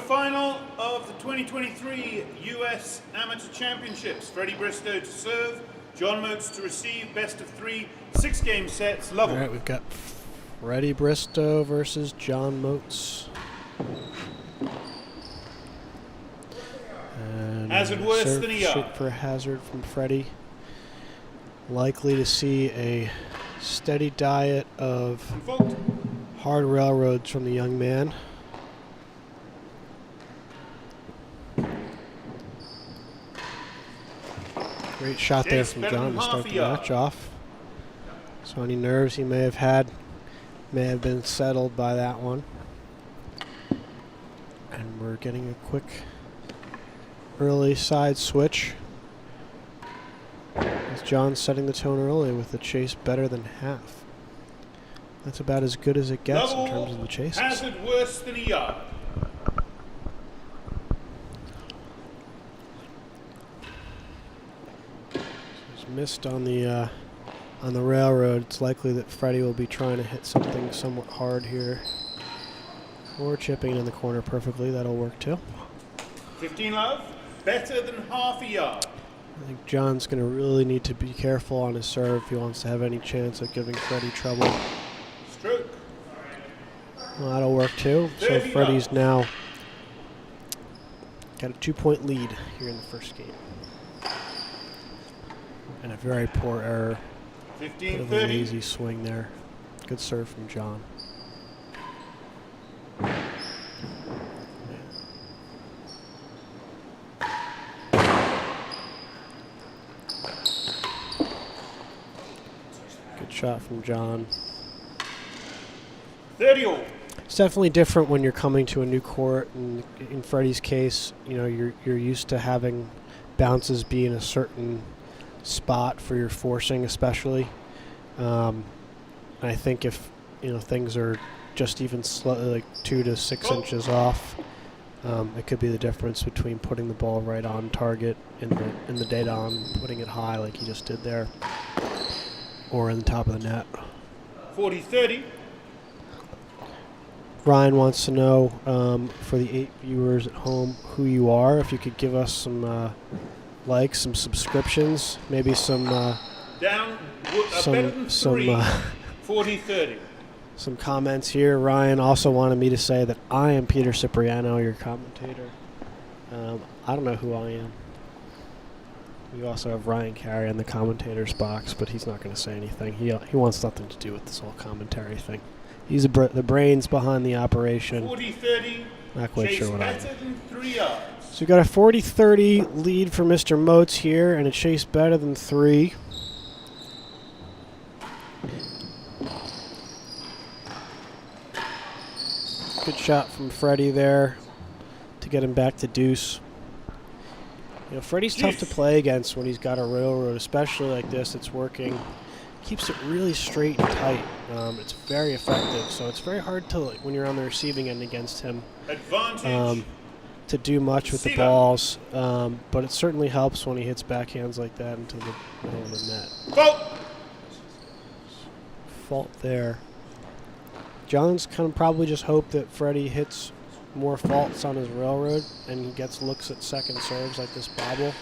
Quarterfinal of the 2023 U.S. Amateur Championships. Freddie Bristowe to serve, John Motz to receive. Best of 3, 6-game sets. Level. All right, we've got Freddie Bristowe versus John Motz. And Hazard worse than a yard. Shoot for a hazard from Freddie. Likely to see a steady diet of hard railroads from the young man. Great shot there from John to start the match off. So any nerves he may have had may have been settled by that one. And we're getting a quick early side switch. With John setting the tone early with the chase better than half. That's about as good as it gets in terms of the chases. Hazard worse than a yard. Missed on the railroad. It's likely that Freddie will be trying to hit something somewhat hard here, or chipping in the corner perfectly. That'll work too. 15 love, better than half a yard. I think John's going to really need to be careful on his serve if he wants to have any chance of giving Freddie trouble. Stroke. Well, that'll work too. So Freddie's now got a 2-point lead here in the first game. And a very poor error. 15, bit of a lazy swing there. Good serve from John. Good shot from John. 30 all. It's definitely different when you're coming to a new court. And in Freddie's case, you know, you're used to having bounces be in a certain spot for your forcing, especially. I think if things are just even slightly like 2 to 6 inches off, it could be the difference between putting the ball right on target in the data on putting it high like he just did there, or in the top of the net. 40-30. Ryan wants to know, for the 8 viewers at home, who you are. If you could give us some likes, some subscriptions, maybe some down, better than 3. 40-30. Some comments here. Ryan also wanted me to say that I am Peter Cipriano, your commentator. I don't know who I am. We also have Ryan Carey in the commentator's box, but he's not going to say anything. He wants nothing to do with this whole commentary thing. He's the brains behind the operation. 40-30. Not quite sure what I am. Better than 3 yards. So we got a 40-30 lead for Mr. Motz here, and a chase better than 3. Good shot from Freddie there to get him back to deuce. You know, Freddie's tough to play against when he's got a railroad, especially like this. It's working. Keeps it really straight and tight. It's very effective, so it's very hard to, when you're on the receiving end against him, to do much with the balls. But it certainly helps when he hits backhands like that into the middle of the net. Fault there. John's kind of probably just hope that Freddie hits more faults on his railroad and he gets looks at second serves like this bobble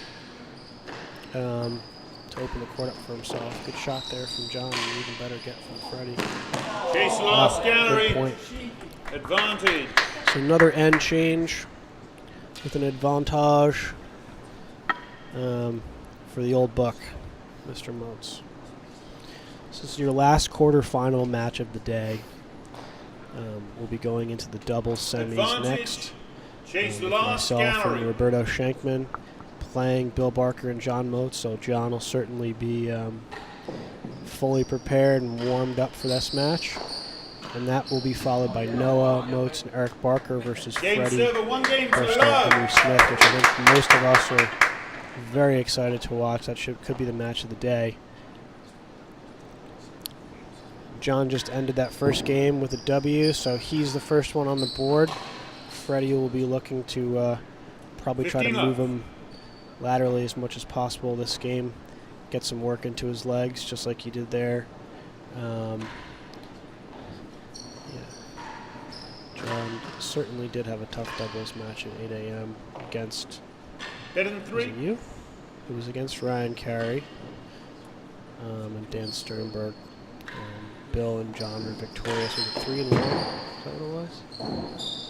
to open the court up for himself. Good shot there from John, and even better get from Freddie. Chase lost gallery. Good point. Advantage. So another end change with an advantage for the old buck, Mr. Motz. This is your last quarterfinal match of the day. We'll be going into the doubles semis next. With myself and Roberto Shankman playing Bill Barker and John Motz, so John will certainly be fully prepared and warmed up for this match. And that will be followed by Noah Motz and Eric Barker versus Freddie versus Henry Smith, which I think most of us are very excited to watch. That could be the match of the day. John just ended that first game with a W, so he's the first one on the board. Freddie will be looking to probably try to move him laterally as much as possible this game, get some work into his legs, just like he did there. And certainly did have a tough doubles match at 8 a.m. against. Better than 3. Was it you? It was against Ryan Carey and Dan Sternberg. Bill and John were victorious. Was it 3-1? Is that what it was?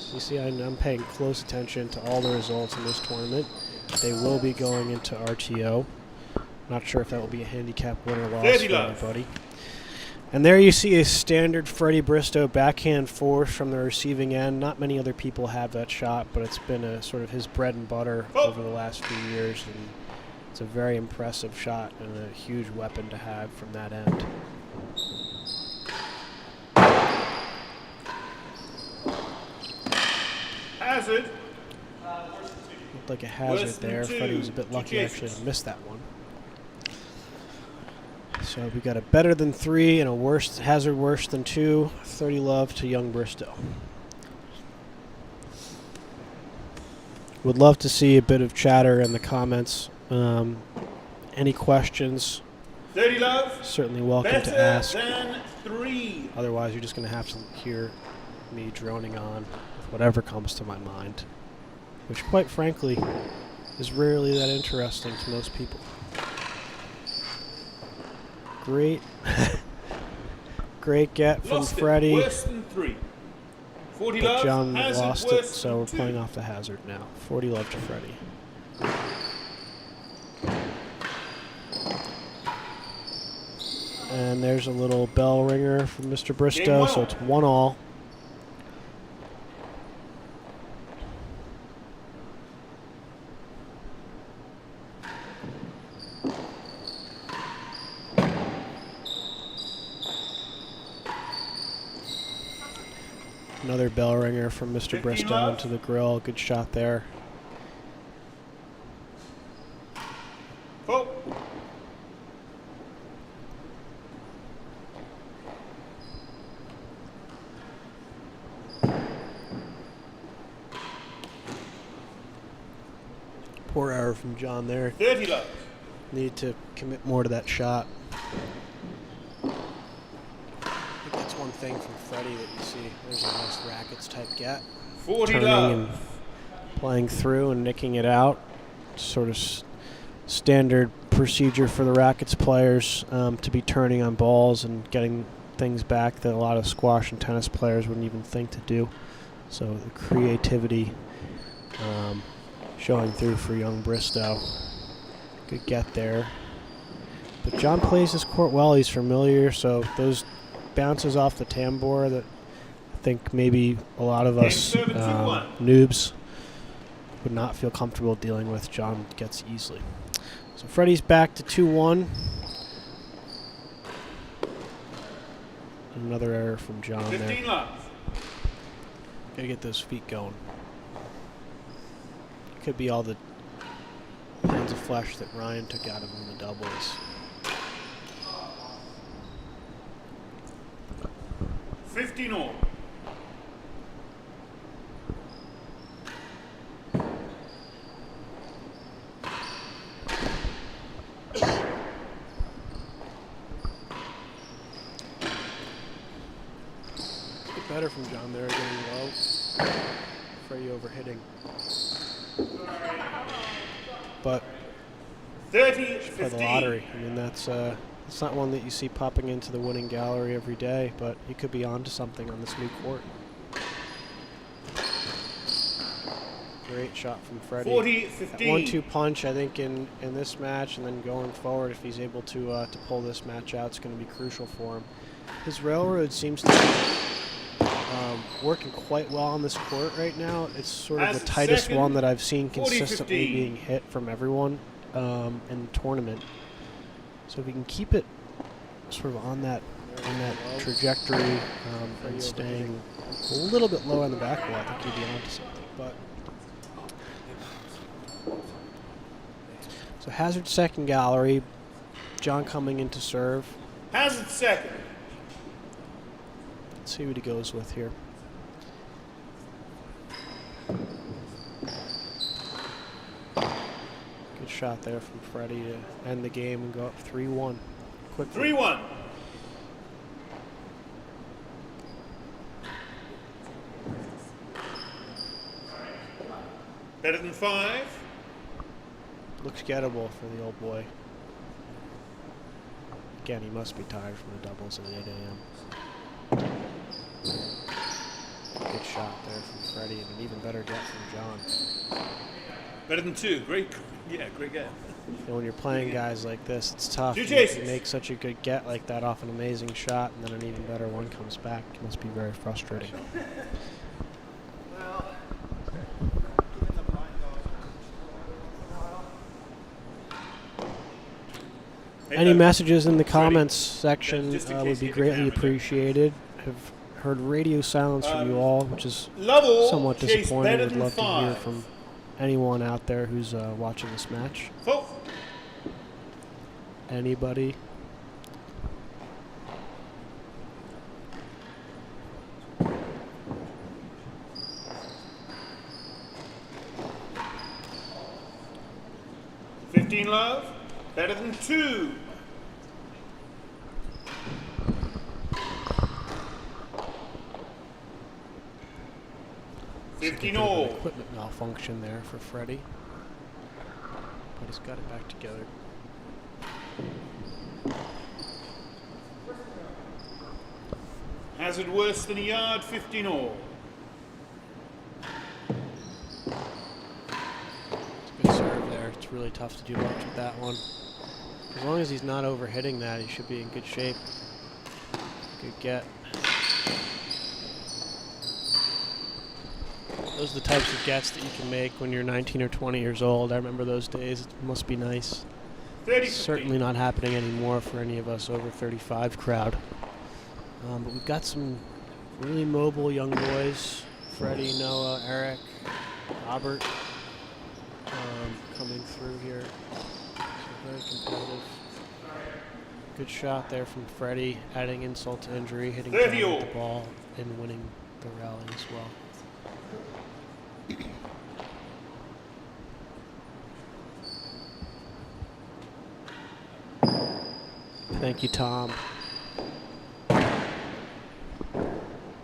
So you see, I'm paying close attention to all the results in this tournament. They will be going into RTO. Not sure if that will be a handicap win or loss for anybody. And there you see a standard Freddie Bristowe backhand force from the receiving end. Not many other people have that shot, but it's been a sort of his bread and butter over the last few years. And it's a very impressive shot and a huge weapon to have from that end. Hazard. Looked like a hazard there. Freddie was a bit lucky actually to miss that one. So we got a better than 3 and a hazard worse than 2. 30 love to young Bristowe. Would love to see a bit of chatter in the comments. Any questions? 30 love. Certainly welcome to ask. Better than 3. Otherwise, you're just going to have to hear me droning on with whatever comes to my mind, which, quite frankly, is rarely that interesting to most people. Great, great get from Freddie. Worse than 3. 40 but love. John Hazard lost it, so we're 2. playing off the hazard now. 40 love to Freddie. And there's a little bell ringer from Mr. Bristowe, so it's 1-all. Another bell ringer from Mr. Bristowe into the grill. Good shot there. Oh. Poor error from John there. 30 love. Need to commit more to that shot. That's one thing from Freddie that you see. There's a nice rackets type get. 40 turning love. and playing through and nicking it out. Sort of standard procedure for the rackets players to be turning on balls and getting things back that a lot of squash and tennis players wouldn't even think to do. So the creativity showing through for young Bristowe. Good get there. But John plays his court well. He's familiar, so those bounces off the tambour that I think maybe a lot of us noobs would not feel comfortable dealing with, John gets easily. So Freddie's back to 2-1. Another error from John 15 there. love. Gotta get those feet going. Could be all the pounds of flesh that Ryan took out of him in the doubles. 15 all. Get better from John there, getting low. Freddie overhitting. But 30 for the 15. lottery, I mean that's it's not one that you see popping into the winning gallery every day, but he could be onto something on this new court. Great shot from Freddie. 40-15. 1-2 punch, I think, in this match, and then going forward, if he's able to pull this match out, it's going to be crucial for him. His railroad seems to be working quite well on this court right now. It's sort of the tightest one that I've seen consistently being hit from everyone in the tournament. So if he can keep it sort of on that trajectory and staying a little bit low on the back wall, I think he'd be onto something. But so Hazard second gallery, John coming in to serve. Hazard second. Let's see what he goes with here. Good shot there from Freddie to end the game and go up 3-1 quickly. 3-1. than 5. Looks gettable for the old boy. Again, he must be tired from the doubles at 8 a.m. Good shot there from Freddie, and an even better get from John. Better than 2. Great get. And when you're playing guys like this, it's tough. Two You chases. make such a good get like that off an amazing shot, and then an even better one comes back. It must be very frustrating. Any messages in the comments section would be greatly appreciated. I've heard radio silence from you all, which is somewhat disappointing. I'd love to hear from anyone out there who's watching this match. Anybody? Love, better than 2. All. Equipment malfunction there for Freddie, but he's got it back together. Hazard worse than a yard, 15 all. Good serve there. It's really tough to do much with that one. As long as he's not overhitting that, he should be in good shape. Good get. Those are the types of gets that you can make when you're 19 or 20 years old. I remember those days. It must be nice. Certainly not happening anymore for any of us over 35 crowd. But we've got some really mobile young boys. Freddie, Noah, Eric, Robert coming through here. So very competitive. Good shot there from Freddie, adding insult to injury, hitting down with the ball and winning the rally as well. Thank you, Tom. No,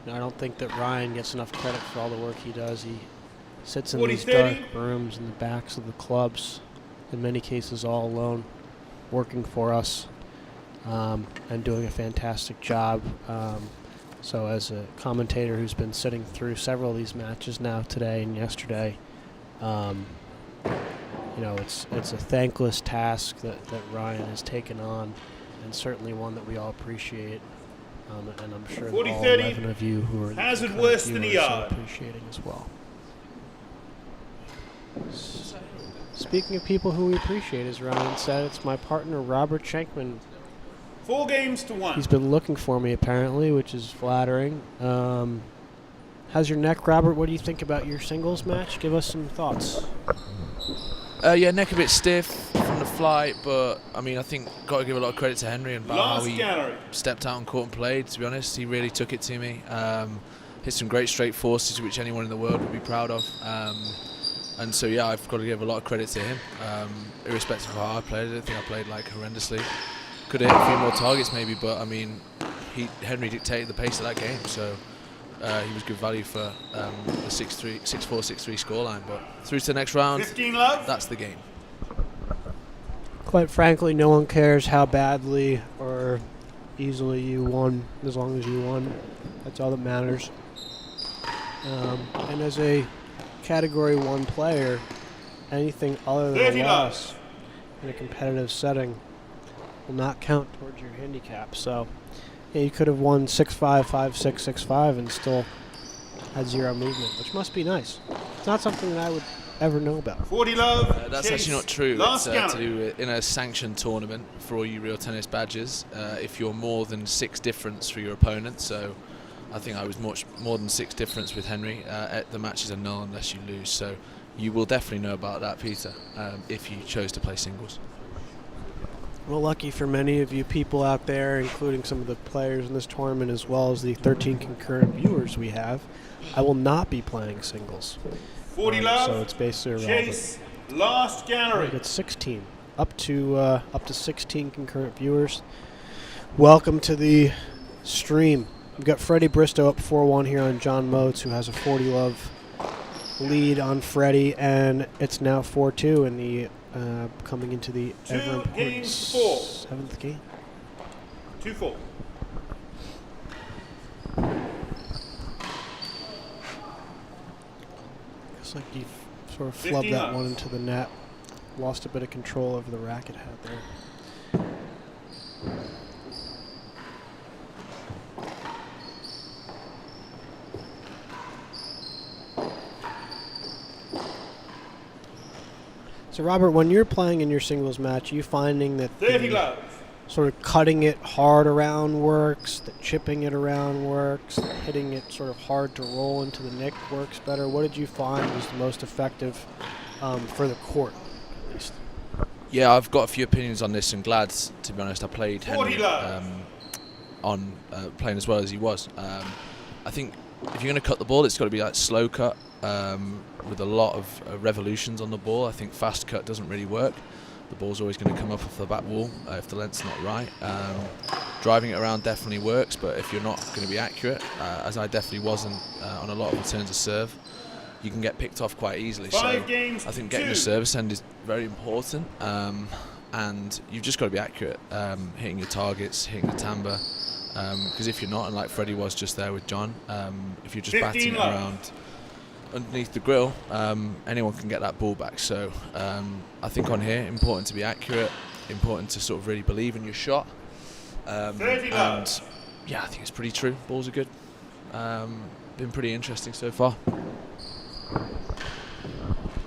I don't think that Ryan gets enough credit for all the work he does. He sits in these dark rooms in the backs of the clubs, in many cases all alone, working for us and doing a fantastic job. So as a commentator who's been sitting through several of these matches now today and yesterday, you know, it's a thankless task that Ryan has taken on, and certainly one that we all appreciate. And I'm sure that all 11 of you who are hazard worse than a yard appreciating as well. Speaking of people who we appreciate, as Ryan said, it's my partner Robert Schenkman. 4 games to 1. He's been looking for me apparently, which is flattering. How's your neck, Robert? What do you think about your singles match? Give us some thoughts. Yeah, neck a bit stiff from the flight, but I mean, I think got to give a lot of credit to Henry and about how he stepped out on court and played. To be honest, he really took it to me. Hit some great straight forces, which anyone in the world would be proud of. And so yeah, I've got to give a lot of credit to him, irrespective of how I played. I don't think I played like horrendously. Could have hit a few more targets maybe, but I mean, Henry dictated the pace of that game, so he was good value for the 6-4, 6-3 scoreline. But through to the next round, 15 love. That's the game. Quite frankly, no one cares how badly or easily you won, as long as you won. That's all that matters. And as a Category 1 player, anything other than a loss in a competitive setting will not count towards your handicap. So yeah, you could have won 6-5, 5-6, 6-5 and still had 0 movement, which must be nice. It's not something that I would ever know about. 40 love. That's actually not true. It's to do in a sanctioned tournament for all you real tennis badges. If you're more than 6 difference for your opponent, so I think I was much more than 6 difference with Henry. The matches are null unless you lose, so you will definitely know about that, Peter, if you chose to play singles. Well, lucky for many of you people out there, including some of the players in this tournament as well as the 13 concurrent viewers we have, I will not be playing singles. 40 love. So it's basically irrelevant. Chase, last gallery. It's 16, up to 16 concurrent viewers. Welcome to the stream. We've got Freddie Bristowe up 4-1 here on John Motz, who has a 40 love lead on Freddie, and it's now 4-2 in the coming into the ever important 7th game. 2-4. Looks like he sort of flubbed that one into the net. Lost a bit of control over the racket head there. So Robert, when you're playing in your singles match, you finding that 30 love. Sort of cutting it hard around works, that chipping it around works, that hitting it sort of hard to roll into the nick works better? What did you find was the most effective for the court, at least? Yeah, I've got a few opinions on this, and glad, to be honest, I played Henry on playing as well as he was. I think if you're going to cut the ball, it's got to be like slow cut with a lot of revolutions on the ball. I think fast cut doesn't really work. The ball's always going to come up off the back wall if the length's not right. Driving it around definitely works, but if you're not going to be accurate, as I definitely wasn't on a lot of returns of serve, you can get picked off quite easily. So I think getting the service end is very important, and you've just got to be accurate, hitting your targets, hitting the timbre, because if you're not, and like Freddie was just there with John, if you're just batting it around underneath the grill, anyone can get that ball back. So I think on here, important to be accurate, important to sort of really believe in your shot, and yeah, I think it's pretty true. Balls are good. Been pretty interesting so far.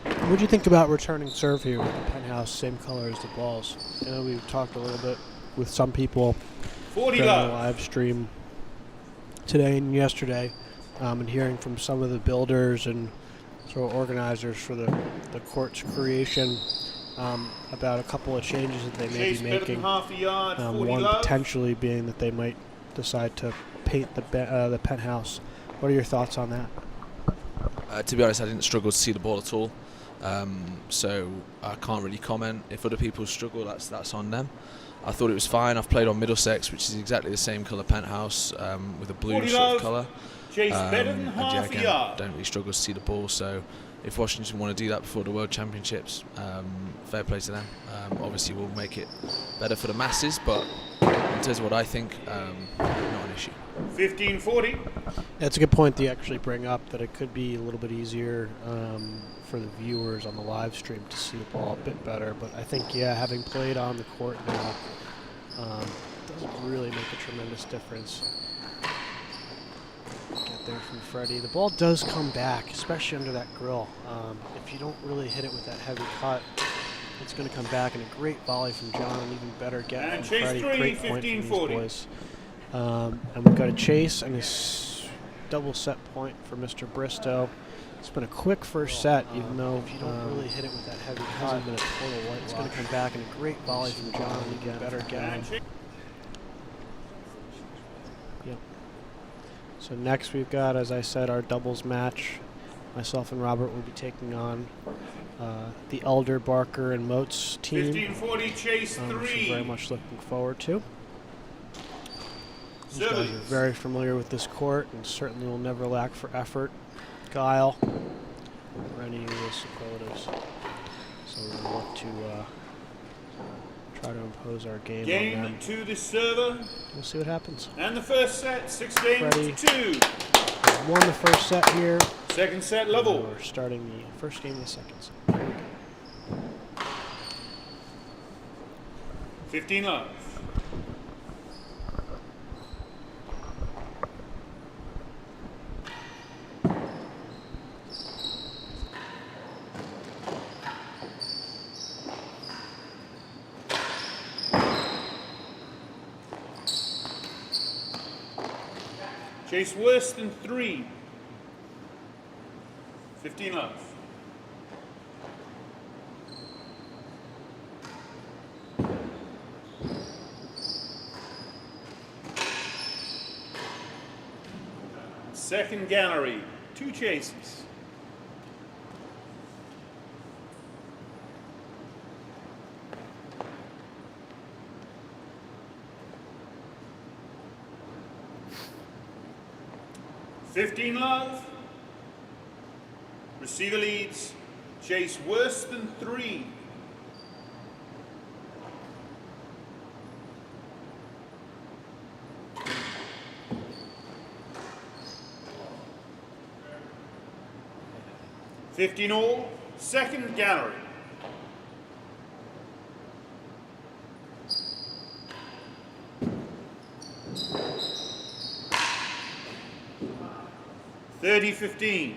What do you think about returning serve here with the penthouse same color as the balls? I know we've talked a little bit with some people during the live stream today and yesterday, and hearing from some of the builders and sort of organizers for the court's creation about a couple of changes that they may be making. One potentially being that they might decide to paint the penthouse. What are your thoughts on that? To be honest, I didn't struggle to see the ball at all, so I can't really comment. If other people struggle, that's on them. I thought it was fine. I've played on Middlesex, which is exactly the same colour penthouse with a blue sort of colour. And yeah, again, don't really struggle to see the ball. So if Washington want to do that before the World Championships, fair play to them. Obviously, we'll make it better for the masses, but in terms of what I think, not an issue. 15-40. That's a good point that you actually bring up, that it could be a little bit easier for the viewers on the live stream to see the ball a bit better. But I think, yeah, having played on the court now doesn't really make a tremendous difference. Get there from Freddie. The ball does come back, especially under that grill. If you don't really hit it with that heavy cut, it's going to come back, and a great volley from John, and even better get from Freddie. Great point from these boys. And we've got a chase and a double set point for Mr. Bristowe. It's been a quick first set, even though if you don't really hit it with that heavy cut, it's been a total white. It's going to come back, and a great volley from John, and even better get him. Yep. So next we've got, as I said, our doubles match. Myself and Robert will be taking on the Elder, Barker, and Motz team. 15-40, chase 3. Which I'm very much looking forward to. These guys are very familiar with this court and certainly will never lack for effort, guile, or any of those superlatives. So we're going to look to try to impose our game on them. To the server. We'll see what happens. And the first set, 6-2. Won the first set here. Second set level. We're starting the first game of the second set. Here we go. 15 love. Chase worse than 3. 15 love. Second gallery, 2 chases. $15 love. Receiver leads. Chase worse than 3. $15 all. Second gallery. $30-15.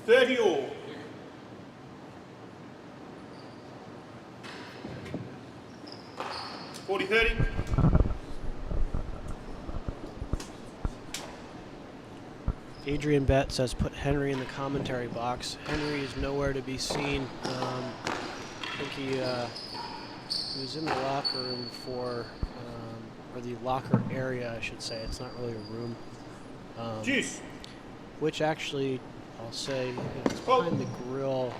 $30 all. $40-30. Adrian Bett says put Henry in the commentary box. Henry is nowhere to be seen. I think he was in the locker room or the locker area, I should say. It's not really a room. Juice. Which actually, I'll say, it's behind the grill.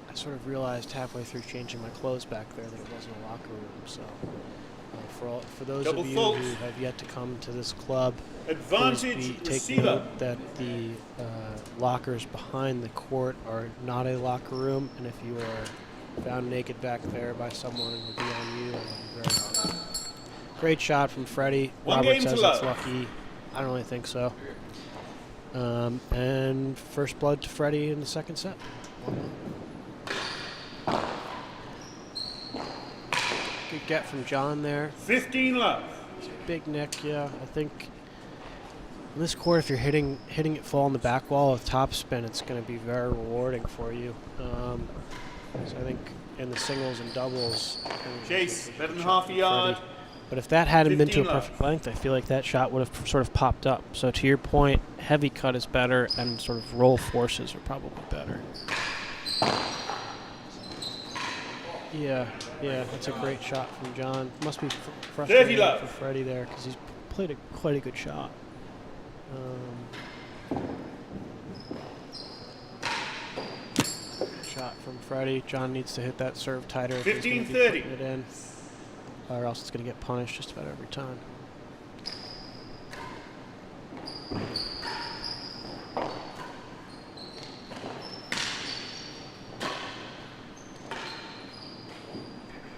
I sort of realized halfway through changing my clothes back there that it wasn't a locker room. So, for those Double of you fault. who have yet to come to this club, Advantage take receiver. note that the lockers behind the court are not a locker room, and if you are found naked back there by someone, it will be on you. And very great shot from Freddie. One Robert game to says love. it's lucky. I don't really think so. And first blood to Freddie in the second set. Good get from John there. 15 love. Big Nick, yeah. I think in this court, if you're hitting it full on the back wall with topspin, it's going to be very rewarding for you. So I think in the singles and doubles, Chase, better than half a yard. But if that hadn't been to a 15 love. perfect length, I feel like that shot would have sort of popped up. So to your point, heavy cut is better, and sort of roll forces are probably better. Yeah, that's a great shot from John. Must be frustrating love. for Freddie there because he's played quite a good shot. Shot from Freddie. John needs to hit that serve tighter. if he's gonna be 15-30. putting it in, or else it's going to get punished just about every time.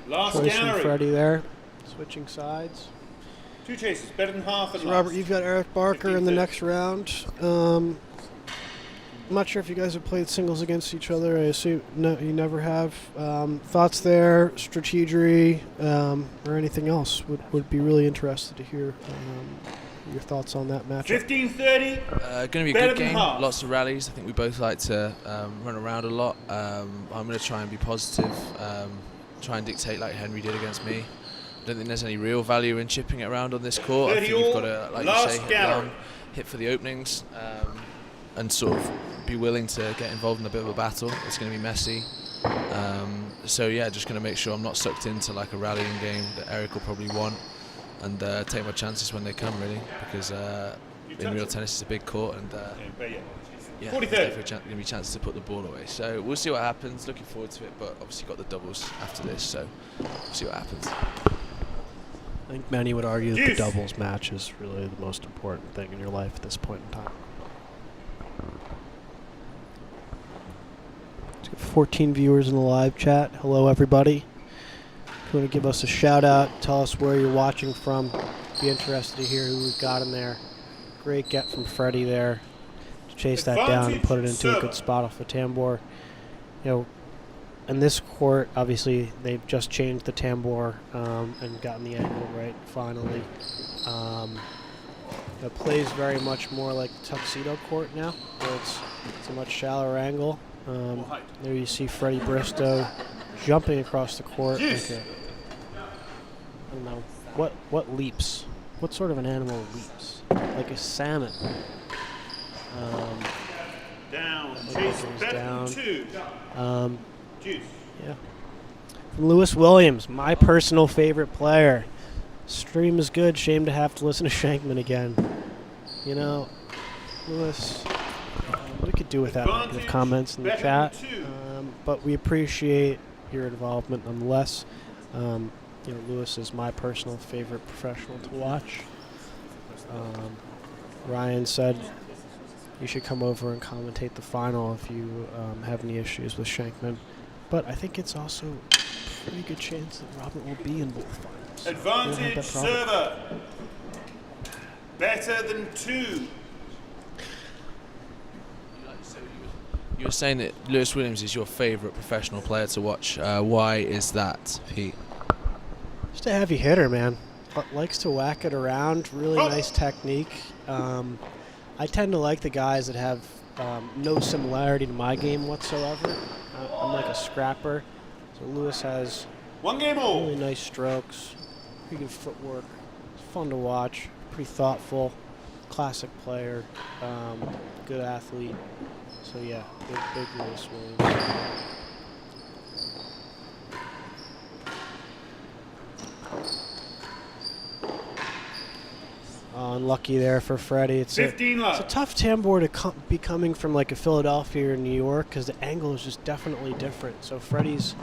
Last Choice from gallery. Freddie there, switching sides. 2 chases, better than half and So last. Robert, you've got Eric Barker in the 15-30. next round. I'm not sure if you guys have played singles against each other. I assume no, you never have. Thoughts there, strategy, or anything else? Would be really interested to hear your thoughts on that matchup. 15-30. Going to be a Better good than game. half. Lots of rallies. I think we both like to run around a lot. I'm going to try and be positive. Try and dictate like Henry did against me. I don't think there's any real value in chipping it around on this court. I 30 think you've got all. to, like Last you say, hit gallery. long, hit for the openings, and sort of be willing to get involved in a bit of a battle. It's going to be messy. So yeah, just going to make sure I'm not sucked into like a rallying game that Eric will probably want, and take my chances when they come, really, because in real tennis it's a big court, and yeah, 40-30. there's definitely going to be chances to put the ball away. So we'll see what happens. Looking forward to it, but obviously got the doubles after this, so we'll see what happens. I think many would argue that the Juice. doubles match is really the most important thing in your life at this point in time. 14 viewers in the live chat. Hello, everybody. If you want to give us a shout out, tell us where you're watching from. Be interested to hear who we've got in there. Great get from Freddie there to chase that down and put it into a good spot off the tambour. You know, in this court, obviously they've just changed the tambour and gotten the angle right finally. It plays very much more like the tuxedo court now, where it's a much shallower angle. There you see Freddie Bristowe jumping across the court. Like I don't know what leaps. What sort of an animal leaps? Like a salmon. Down. Like Chase, it goes better down. than 2. Juice. Yeah. From Lewis Williams, my personal favorite player. Stream is good. Shame to have to listen to Shankman again. You know, Lewis, we could do without negative comments in the chat, but we appreciate your involvement nonetheless. Lewis is my personal favorite professional to watch. Ryan said you should come over and commentate the final if you have any issues with Shankman. But I think it's also a pretty good chance that Robert will be in both finals. Advantage server. Better than 2. You were saying that Lewis Williams is your favourite professional player to watch. Why is that, Pete? Just a heavy hitter, man. Likes to whack it around. Really nice technique. I tend to like the guys that have no similarity to my game whatsoever. I'm like a scrapper. So Lewis has 1 game all. Really nice strokes, pretty good footwork. It's fun to watch. Pretty thoughtful, classic player, good athlete. So yeah, big Lewis Williams. Unlucky there for Freddie. It's a tough tambour to be coming from like a Philadelphia or New York because the angle is just definitely different. So Freddie's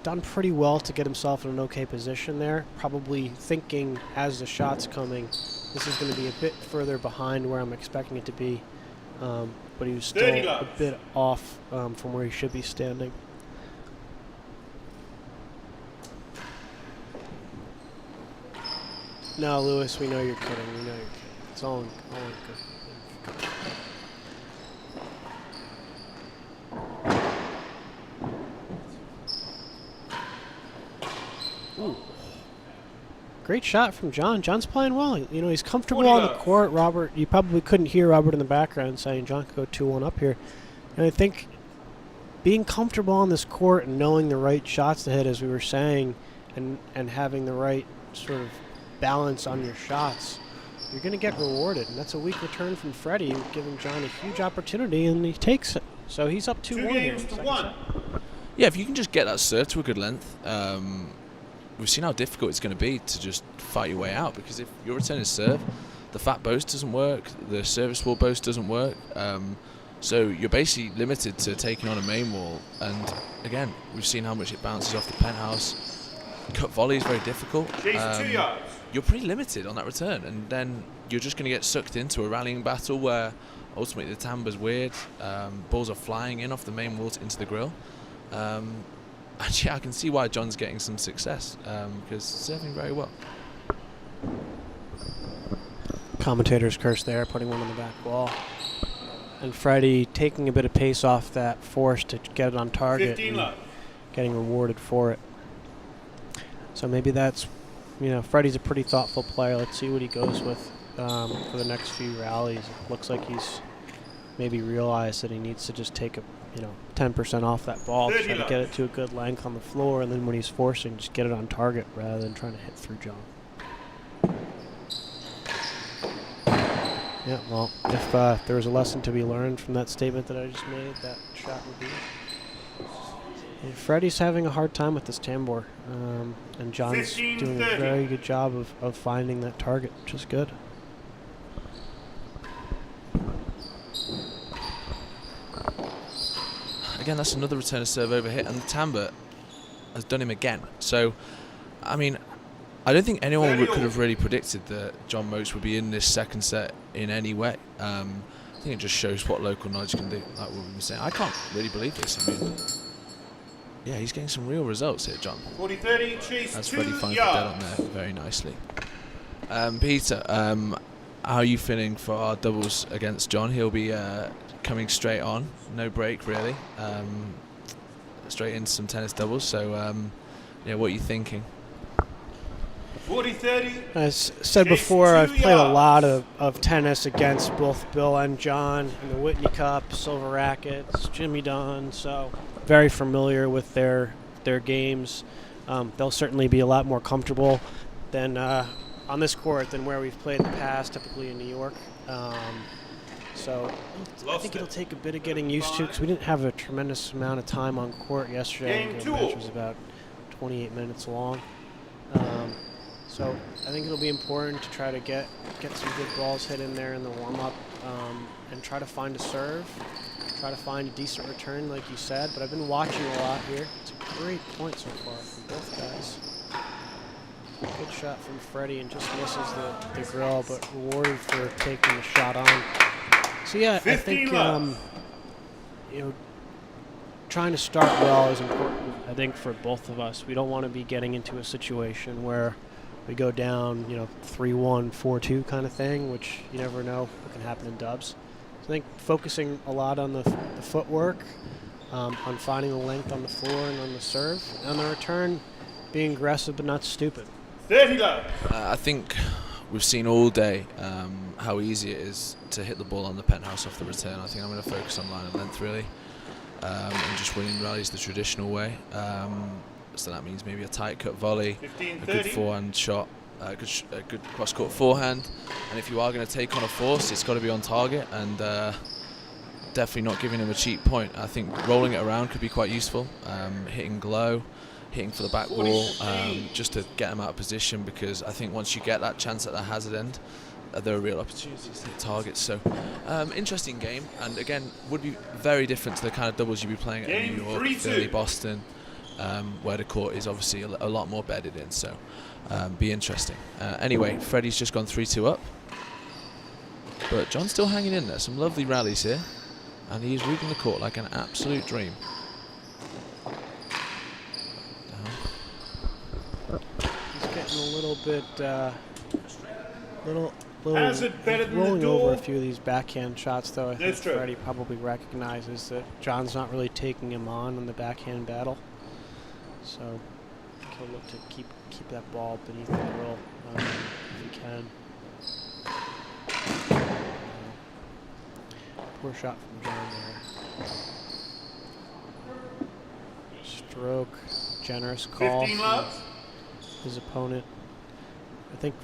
done pretty well to get himself in an okay position there. Probably thinking as the shot's coming, this is going to be a bit further behind where I'm expecting it to be. But he was still a bit off from where he should be standing. No, Lewis, we know you're kidding. We know you're kidding. It's all in good. Ooh. Great shot from John. John's playing well. He's comfortable on the court. Robert, you probably couldn't hear Robert in the background saying John could go 2-1 up here. And I think being comfortable on this court and knowing the right shots to hit, as we were saying, and having the right sort of balance on your shots, you're going to get rewarded. And that's a weak return from Freddie, giving John a huge opportunity, and he takes it. So he's up 2-1 2 games to 1. Yeah, if you can just get that serve to a good length, we've seen how difficult it's going to be to just fight your way out, because if your return is serve, the fat boast doesn't work, the service wall boast doesn't work, so you're basically limited to taking on a main wall. And again, we've seen how much it bounces off the penthouse. Cut volley is very difficult. 2 yards. You're pretty limited on that return, and then you're just going to get sucked into a rallying battle where ultimately the timber's weird, balls are flying in off the main wall into the grill. Actually, I can see why John's getting some success, because serving very well. Commentator's curse there, putting one on the back wall. And Freddie taking a bit of pace off that force to get it on target and getting rewarded for it. So maybe that's, Freddie's a pretty thoughtful player. Let's see what he goes with for the next few rallies. It looks like he's maybe realized that he needs to just take 10% off that ball, try to get it to a good length on the floor, and then when he's forcing, just get it on target rather than trying to hit through John. Yeah, well, if there was a lesson to be learned from that statement that I just made, that shot would be. And Freddie's having a hard time with this tambour, and John's doing a very good job of finding that target, which is good. Again, that's another return of serve over hit, and the timbre has done him again. So, I mean, I don't think anyone could have really predicted that John Motz would be in this second set in any way. I think it just shows what local knowledge can do, like what we were saying. I can't really believe this. I mean, yeah, he's getting some real results here, John. 40-30, chase. That's Freddie finds the dead on there very nicely. Peter, how are you feeling for our doubles against John? He'll be coming straight on, no break really, straight into some tennis doubles. So, what are you thinking? 40-30. As said before, I've played a lot of tennis against both Bill and John in the Whitney Cup, Silver Rackets, Jimmy Dunn, so very familiar with their games. They'll certainly be a lot more comfortable than on this court than where we've played in the past, typically in New York. So I think it'll take a bit of getting used to, because we didn't have a tremendous amount of time on court yesterday. The match was about 28 minutes long. So I think it'll be important to try to get some good balls hit in there in the warm-up. and try to find a serve, try to find a decent return, like you said. But I've been watching a lot here. It's a great point so far from both guys. Good shot from Freddie, and just misses the grill, but rewarded for taking the shot on. So yeah, I think trying to start well is important. I think for both of us, we don't want to be getting into a situation where we go down, 3-1, 4-2 kind of thing, which you never know what can happen in dubs. So I think focusing a lot on the footwork, on finding the length on the floor and on the serve, and on the return, being aggressive but not stupid. 30 love. I think we've seen all day how easy it is to hit the ball on the penthouse off the return. I think I'm going to focus on line and length really, and just winning rallies the traditional way. So that means maybe a tight cut volley, 15, a good forehand shot, a good cross court forehand, and if you are going to take on a force, it's got to be on target, and definitely not giving him a cheap point. I think rolling it around could be quite useful, hitting low, hitting for the back wall, just to get him out of position, because I think once you get that chance at the hazard end, there are real opportunities to hit targets. So interesting game, and again would be very different to the kind of doubles you'd be playing at New York, Philly, Boston, where the court is obviously a lot more bedded in, so be interesting. Anyway, Freddie's just gone 3-2 up, but John's still hanging in there. Some lovely rallies here, and he's reading the court like an absolute dream. He's getting a little bit, Hazard better than rolling the over door. a few of these backhand shots, though. I think That's true. Freddie probably recognizes that John's not really taking him on the backhand battle. So he'll look to keep that ball beneath the grill if he can. Poor shot from John there. Stroke, generous call 15 love. from his opponent. I think,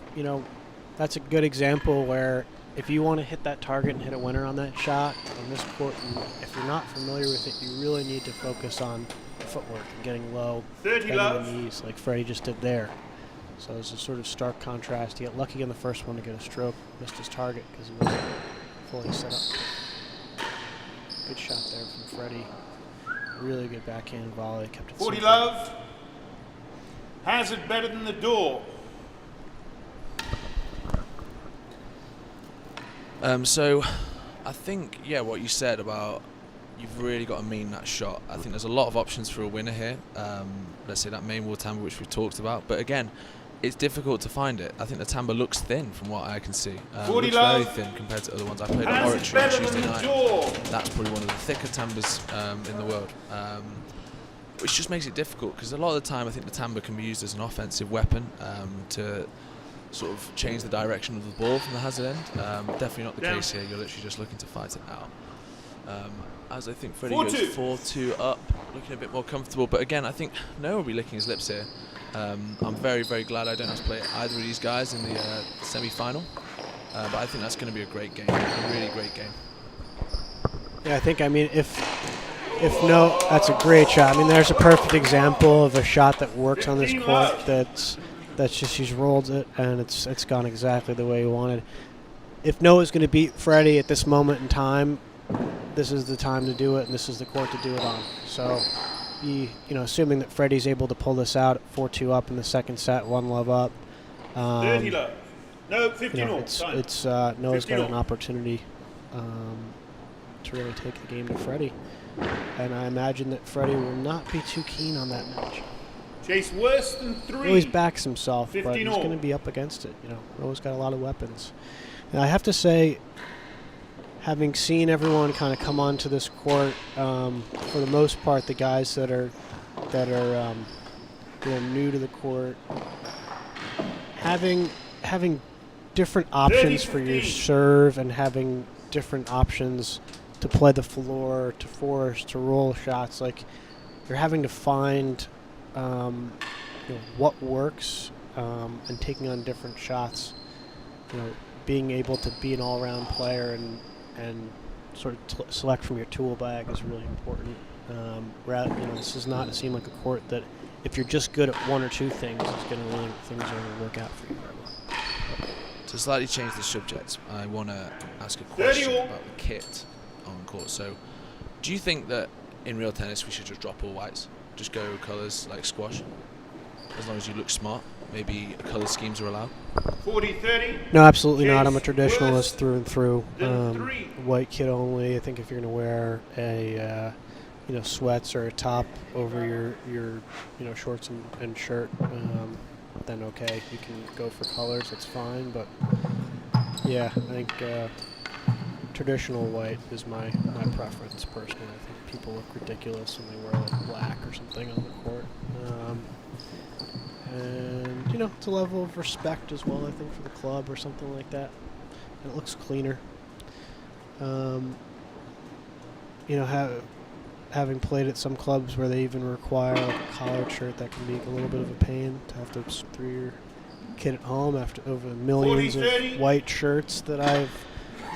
that's a good example where if you want to hit that target and hit a winner on that shot on this court, if you're not familiar with it, you really need to focus on footwork and getting low, 30 bending love. the knees like Freddie just did there. So it's a sort of stark contrast. He got lucky in the first one to get a stroke, missed his target because he wasn't fully set up. Good shot there from Freddie. Really good backhand volley. Kept it 40 simple. love. Hazard better than the door. So I think, what you said about you've really got to mean that shot. I think there's a lot of options for a winner here. Let's say that main wall timbre, which we've talked about. But again, it's difficult to find it. I think the timbre looks thin from what I can see. 40 looks love. very thin compared to other ones. I played at Hazard Oratory on better Tuesday than the night. door. That's probably one of the thicker timbres in the world. Which just makes it difficult, because a lot of the time I think the timbre can be used as an offensive weapon to sort of change the direction of the ball from the hazard end. Definitely not the case here. You're literally just looking to fight it out. As I think Freddie goes 4-2 up, looking a bit more comfortable. But again, I think Noah will be licking his lips here. I'm very, very glad I don't have to play either of these guys in the semi-final. But I think that's going to be a great game, a really great game. Yeah, I think, if no, that's a great shot. There's a perfect example of a shot that works on this court. That's just, he's rolled it and it's gone exactly the way he wanted. If Noah's going to beat Freddie at this moment in time, this is the time to do it, and this is the court to do it on. So, assuming that Freddie's able to pull this out at 4-2 up in the second set, 1-love up. 30 love. No, 15 all. It's Noah's got an opportunity to really take the game to Freddie. And I imagine that Freddie will not be too keen on that match. Chase worse than 3. He always backs himself, but 15 he's all. going to be up against it. Noah's got a lot of weapons. And I have to say, having seen everyone kind of come onto this court, for the most part, the guys that are new to the court, having different options for your serve and having different options to play the floor, to force, to roll shots, like you're having to find what works and taking on different shots. Being able to be an all-round player and sort of select from your tool bag is really important. This does not seem like a court that if you're just good at one or two things, things are going to work out for you. To slightly change the subject, I want to ask a question about the kit on court. So, do you think that in real tennis we should just drop all whites? Just go colours like squash? As long as you look smart, maybe colour schemes are allowed? 40-30. No, absolutely not. I'm a traditionalist through and through. 3. White kit only. I think if you're going to wear a sweats or a top over your shorts and shirt, then okay, you can go for colors. That's fine. But yeah, I think traditional white is my preference personally. I think people look ridiculous when they wear like black or something on the court. And it's a level of respect as well, I think, for the club or something like that. And it looks cleaner. Having played at some clubs where they even require like a collared shirt, that can be a little bit of a pain to have to throw your kid at home over millions of white shirts that I've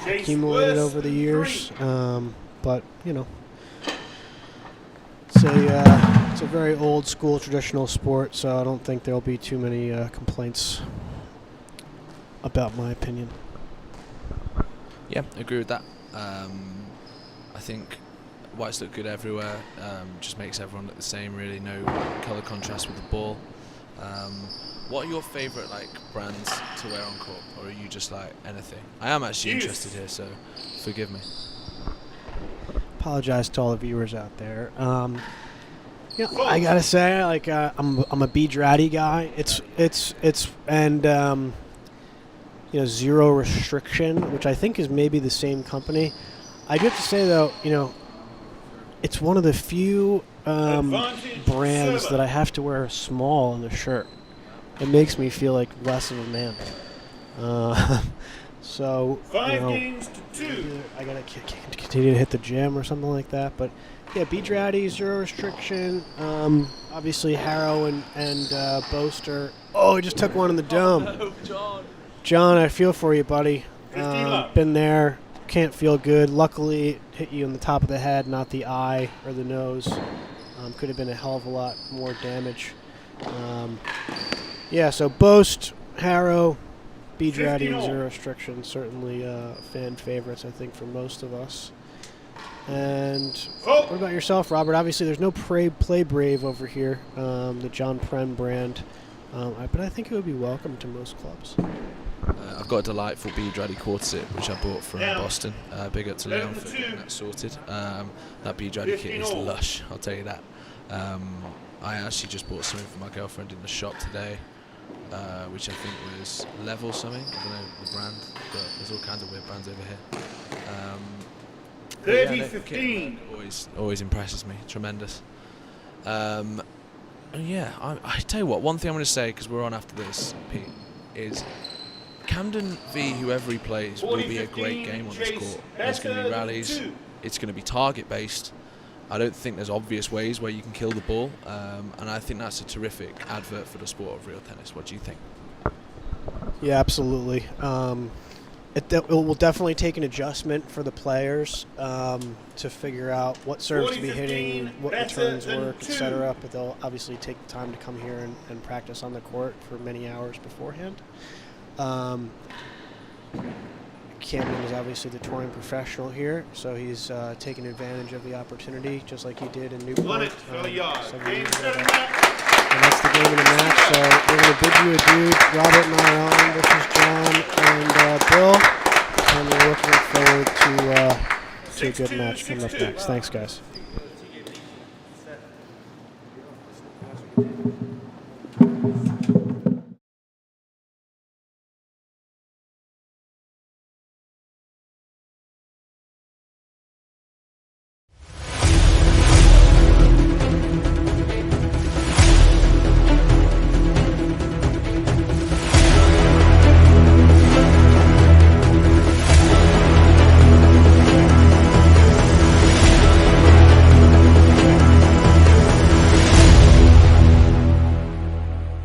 accumulated over the years. But it's a very old school traditional sport, so I don't think there'll be too many complaints about my opinion. Yeah, I agree with that. I think whites look good everywhere. Just makes everyone look the same, really. No colour contrast with the ball. What are your favourite brands to wear on court, or are you just like anything? I am actually interested here, so forgive me. Apologize to all the viewers out there. I gotta say, I'm a B Dratty guy. Zero Restriction, which I think is maybe the same company. I do have to say though, it's one of the few brands that I have to wear small on the shirt. It makes me feel like less of a man. So 5 games to 2. I gotta continue to hit the gym or something like that. But yeah, B Dratty, Zero Restriction. Obviously Harrow and Boaster. Oh, he just took one in the dome. Oh, no, John, I feel for you, buddy. 15 love. Been there. Can't feel good. Luckily, it hit you in the top of the head, not the eye or the nose. Could have been a hell of a lot more damage. So Boast, Harrow, B Dratty, and Zero Restriction, certainly fan favorites, I think, for most of us. And what about yourself, Robert? Obviously, there's no Play Brave over here, the John Pren brand, but I think it would be welcome to most clubs. I've got a delightful B Dratty quarter which I bought from Boston. Big up to Leon for getting that sorted. That B Dratty kit is lush, I'll tell you that. I actually just bought something for my girlfriend in the shop today, which I think was Level something. I don't know the brand, but there's all kinds of weird brands over here. 30-15. Always impresses me. Tremendous. I tell you what, one thing I'm going to say, because we're on after this, Pete, is Camden v whoever he plays will be a great game on this court. There's going to be rallies. It's going to be target based. I don't think there's obvious ways where you can kill the ball, and I think that's a terrific advert for the sport of real tennis. What do you think? Yeah, absolutely. It will definitely take an adjustment for the players to figure out what serves to be hitting, what returns work, etc. But they'll obviously take the time to come here and practice on the court for many hours beforehand. Camden is obviously the touring professional here, so he's taking advantage of the opportunity, just like he did in Newport. And that's the game of the match. So we're going to bid you adieu. Robert and I are on. This is John and Bill, and we're looking forward to a good match coming up next. Thanks, guys.